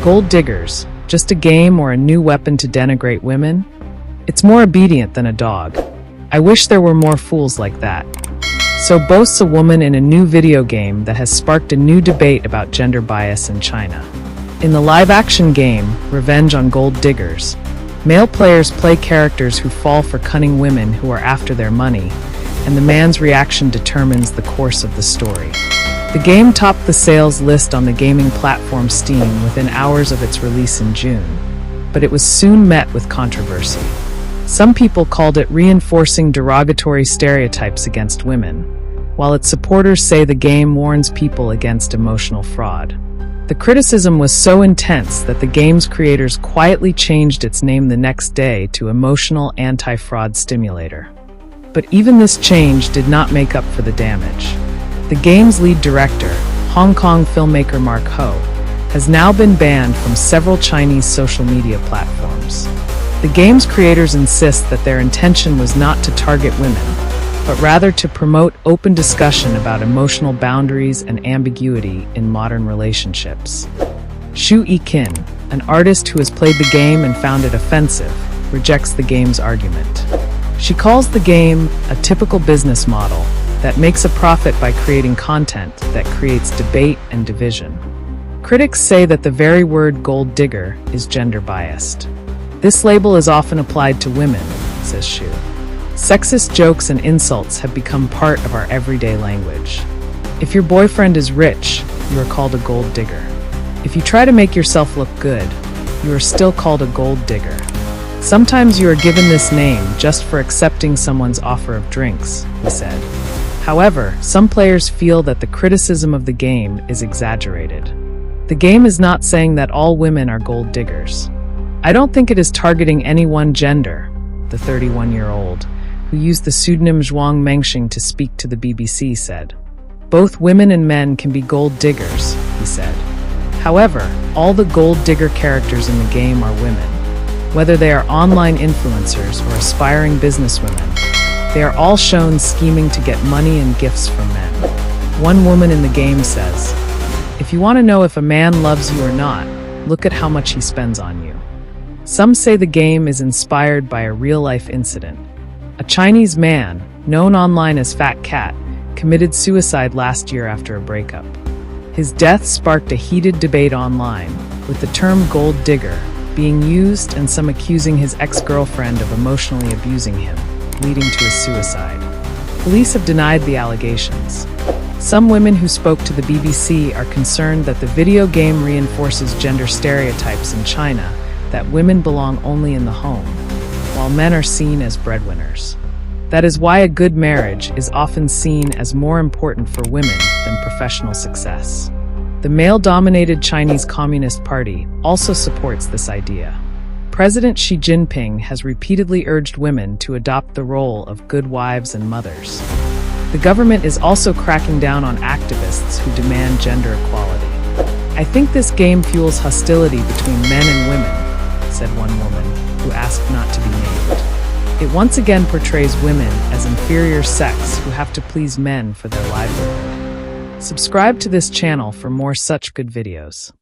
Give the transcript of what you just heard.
Gold diggers, just a game or a new weapon to denigrate women? It's more obedient than a dog. I wish there were more fools like that. So boasts a woman in a new video game that has sparked a new debate about gender bias in China. In the live-action game, Revenge on Gold Diggers, male players play characters who fall for cunning women who are after their money, and the man's reaction determines the course of the story. The game topped the sales list on the gaming platform Steam within hours of its release in June, but it was soon met with controversy. Some people called it reinforcing derogatory stereotypes against women, while its supporters say the game warns people against emotional fraud. The criticism was so intense that the game's creators quietly changed its name the next day to Emotional Anti-Fraud Stimulator. But even this change did not make up for the damage. The game's lead director, Hong Kong filmmaker Mark Ho, has now been banned from several Chinese social media platforms. The game's creators insist that their intention was not to target women, but rather to promote open discussion about emotional boundaries and ambiguity in modern relationships. Xu Yiqin, an artist who has played the game and found it offensive, rejects the game's argument. She calls the game a typical business model that makes a profit by creating content that creates debate and division. Critics say that the very word gold digger is gender biased. This label is often applied to women, says Xu. Sexist jokes and insults have become part of our everyday language. If your boyfriend is rich, you are called a gold digger. If you try to make yourself look good, you are still called a gold digger. Sometimes you are given this name just for accepting someone's offer of drinks, he said. However, some players feel that the criticism of the game is exaggerated. The game is not saying that all women are gold diggers. I don't think it is targeting any one gender, the 31-year-old, who used the pseudonym Zhuang Mengxing to speak to the BBC, said. Both women and men can be gold diggers, he said. However, all the gold digger characters in the game are women. Whether they are online influencers or aspiring businesswomen, they are all shown scheming to get money and gifts from men. One woman in the game says, "If you want to know if a man loves you or not, look at how much he spends on you." Some say the game is inspired by a real-life incident. A Chinese man, known online as Fat Cat, committed suicide last year after a breakup. His death sparked a heated debate online, with the term gold digger being used and some accusing his ex-girlfriend of emotionally abusing him, leading to his suicide. Police have denied the allegations. Some women who spoke to the BBC are concerned that the video game reinforces gender stereotypes in China, that women belong only in the home, while men are seen as breadwinners. That is why a good marriage is often seen as more important for women than professional success. The male-dominated Chinese Communist Party also supports this idea. President Xi Jinping has repeatedly urged women to adopt the role of good wives and mothers. The government is also cracking down on activists who demand gender equality. "I think this game fuels hostility between men and women," said one woman, who asked not to be named. "It once again portrays women as inferior sex who have to please men for their livelihood." Subscribe to this channel for more such good videos.